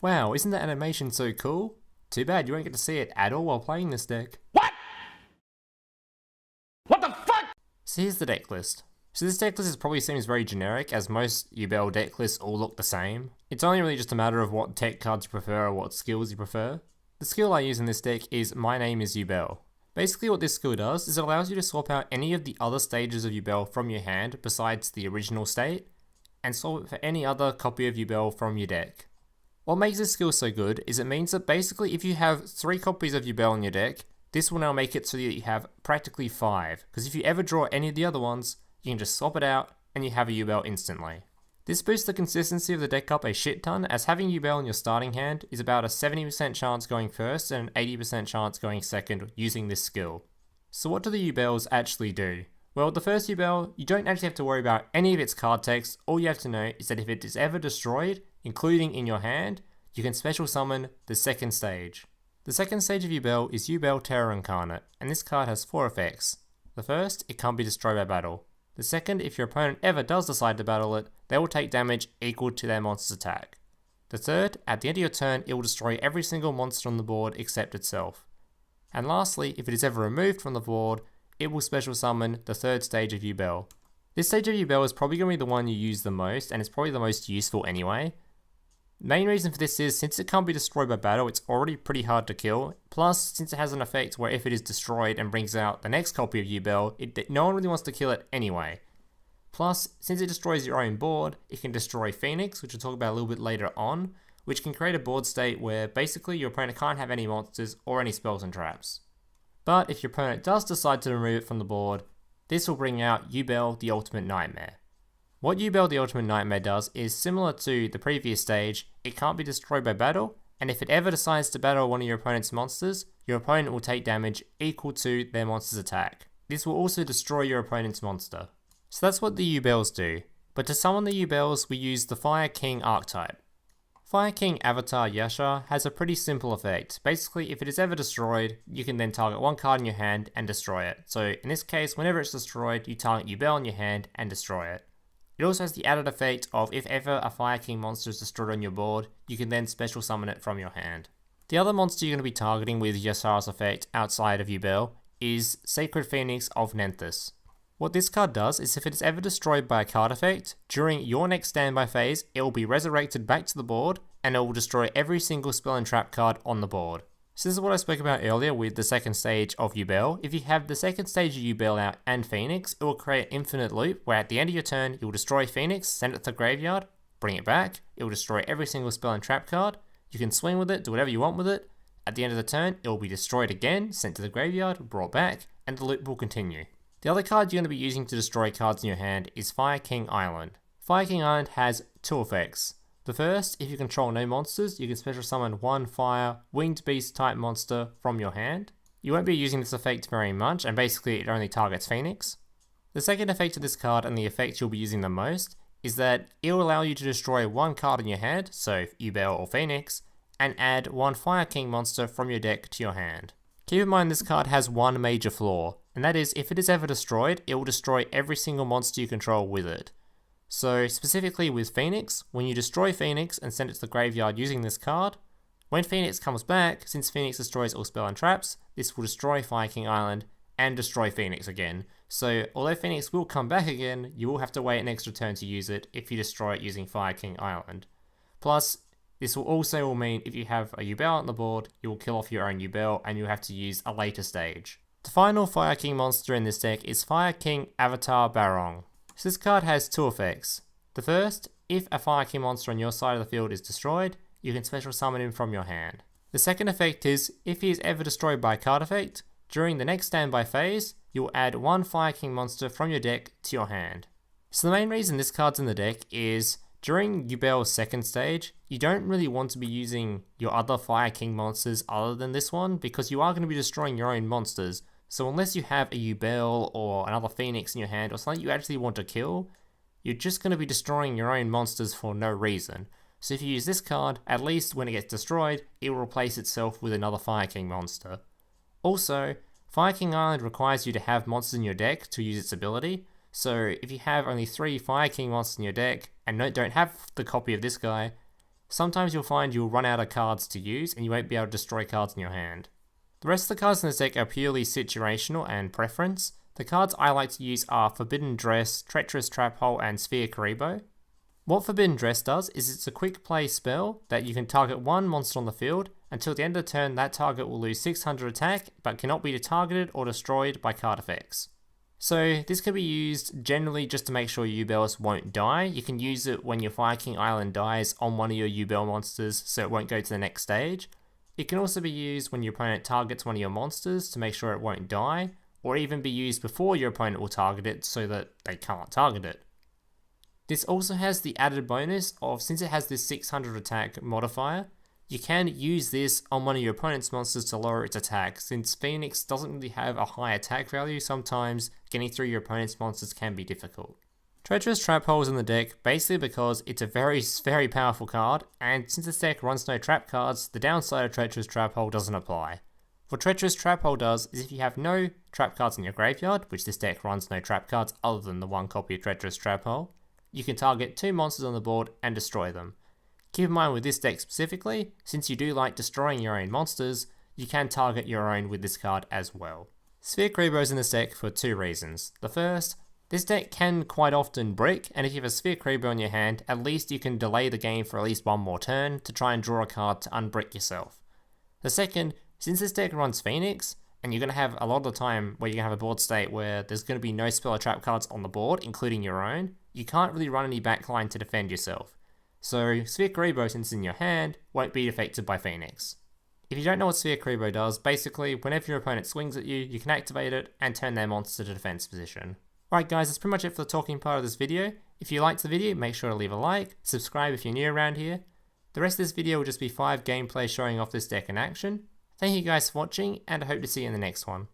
Wow, isn't that animation so cool? Too bad you won't get to see it at all while playing this deck. What? What the fuck? So here's the deck list. So this deck list probably seems very generic, as most Yubel deck lists all look the same. It's only really just a matter of what tech cards you prefer or what skills you prefer. The skill I use in this deck is My Name is Yubel. Basically what this skill does is it allows you to swap out any of the other stages of Yubel from your hand besides the original state, and swap it for any other copy of Yubel from your deck. What makes this skill so good is it means that basically if you have 3 copies of Yubel in your deck, this will now make it so that you have practically 5, because if you ever draw any of the other ones, you can just swap it out and you have a Yubel instantly. This boosts the consistency of the deck up a shit ton, as having Yubel in your starting hand is about a 70% chance going first and an 80% chance going second using this skill. So what do the Yubels actually do? Well, the first Yubel, you don't actually have to worry about any of its card text. All you have to know is that if it is ever destroyed, including in your hand, you can special summon the second stage. The second stage of Yubel is Yubel Terror Incarnate, and this card has 4 effects. The first, it can't be destroyed by battle. The second, if your opponent ever does decide to battle it, they will take damage equal to their monster's attack. The third, at the end of your turn, it will destroy every single monster on the board except itself. And lastly, if it is ever removed from the board, it will special summon the third stage of Yubel. This stage of Yubel is probably going to be the one you use the most, and it's probably the most useful anyway. Main reason for this is, since it can't be destroyed by battle, it's already pretty hard to kill, plus since it has an effect where if it is destroyed and brings out the next copy of Yubel, no one really wants to kill it anyway. Plus, since it destroys your own board, it can destroy Phoenix, which we'll talk about a little bit later on, which can create a board state where basically your opponent can't have any monsters or any spells and traps. But if your opponent does decide to remove it from the board, this will bring out Yubel the Ultimate Nightmare. What Yubel the Ultimate Nightmare does is similar to the previous stage, it can't be destroyed by battle, and if it ever decides to battle one of your opponent's monsters, your opponent will take damage equal to their monster's attack. This will also destroy your opponent's monster. So that's what the Yubels do, but to summon the Yubels we use the Fire King archetype. Fire King Avatar Yaksha has a pretty simple effect. Basically, if it is ever destroyed, you can then target one card in your hand and destroy it. So in this case, whenever it's destroyed, you target Yubel in your hand and destroy it. It also has the added effect of if ever a Fire King monster is destroyed on your board, you can then special summon it from your hand. The other monster you're going to be targeting with Yaksha's effect outside of Yubel is Sacred Phoenix of Nephthys. What this card does is if it is ever destroyed by a card effect, during your next standby phase, it will be resurrected back to the board, and it will destroy every single spell and trap card on the board. So this is what I spoke about earlier with the second stage of Yubel. If you have the second stage of Yubel out and Phoenix, it will create an infinite loop where at the end of your turn, you will destroy Phoenix, send it to the graveyard, bring it back, it will destroy every single spell and trap card, you can swing with it, do whatever you want with it, at the end of the turn, it will be destroyed again, sent to the graveyard, brought back, and the loop will continue. The other card you're going to be using to destroy cards in your hand is Fire King Island. Fire King Island has 2 effects. The first, if you control no monsters, you can special summon one fire, winged beast type monster from your hand. You won't be using this effect very much, and basically it only targets Phoenix. The second effect of this card, and the effect you'll be using the most, is that it will allow you to destroy one card in your hand, so Yubel or Phoenix, and add one Fire King monster from your deck to your hand. Keep in mind this card has one major flaw, and that is if it is ever destroyed, it will destroy every single monster you control with it. So specifically with Phoenix, when you destroy Phoenix and send it to the graveyard using this card, when Phoenix comes back, since Phoenix destroys all spell and traps, this will destroy Fire King Island and destroy Phoenix again. So although Phoenix will come back again, you will have to wait an extra turn to use it if you destroy it using Fire King Island. Plus, this will also mean if you have a Yubel on the board, you will kill off your own Yubel and you'll have to use a later stage. The final Fire King monster in this deck is Fire King Avatar Barong. So this card has 2 effects. The first, if a Fire King monster on your side of the field is destroyed, you can special summon him from your hand. The second effect is, if he is ever destroyed by a card effect, during the next standby phase, you will add one Fire King monster from your deck to your hand. So the main reason this card's in the deck is, during Yubel's second stage, you don't really want to be using your other Fire King monsters other than this one, because you are going to be destroying your own monsters. So unless you have a Yubel or another Phoenix in your hand or something you actually want to kill, you're just going to be destroying your own monsters for no reason. So if you use this card, at least when it gets destroyed, it will replace itself with another Fire King monster. Also, Fire King Island requires you to have monsters in your deck to use its ability, so if you have only 3 Fire King monsters in your deck and don't have the copy of this guy, Sometimes you'll find you'll run out of cards to use and you won't be able to destroy cards in your hand. The rest of the cards in this deck are purely situational and preference. The cards I like to use are Forbidden Dress, Treacherous Trap Hole, and Sphere Kuriboh. What Forbidden Dress does is it's a quick play spell that you can target one monster on the field. Until the end of the turn, that target will lose 600 attack, but cannot be targeted or destroyed by card effects. So this can be used generally just to make sure Yubels won't die. You can use it when your Fire King Island dies on one of your Yubel monsters so it won't go to the next stage. It can also be used when your opponent targets one of your monsters to make sure it won't die, or even be used before your opponent will target it so that they can't target it. This also has the added bonus of, since it has this 600 attack modifier, you can use this on one of your opponent's monsters to lower its attack. Since Phoenix doesn't really have a high attack value, sometimes getting through your opponent's monsters can be difficult. Treacherous Trap Hole is in the deck basically because it's a very powerful card, and since this deck runs no trap cards, the downside of Treacherous Trap Hole doesn't apply. What Treacherous Trap Hole does is if you have no trap cards in your graveyard, which this deck runs no trap cards other than the one copy of Treacherous Trap Hole, you can target two monsters on the board and destroy them. Keep in mind with this deck specifically, since you do like destroying your own monsters, you can target your own with this card as well. Sphere Kuriboh is in this deck for two reasons. The first, this deck can quite often brick, and if you have a Sphere Kuriboh in your hand, at least you can delay the game for at least one more turn to try and draw a card to unbrick yourself. The second, since this deck runs Phoenix, and you're going to have a lot of the time where you're going to have a board state where there's going to be no spell or trap cards on the board, including your own, you can't really run any backline to defend yourself. So Sphere Kuriboh, since it's in your hand, won't be affected by Phoenix. If you don't know what Sphere Kuriboh does, basically whenever your opponent swings at you, you can activate it and turn their monster to defense position. Alright guys, that's pretty much it for the talking part of this video. If you liked the video, make sure to leave a like, subscribe if you're new around here. The rest of this video will just be 5 gameplays showing off this deck in action. Thank you guys for watching, and I hope to see you in the next one.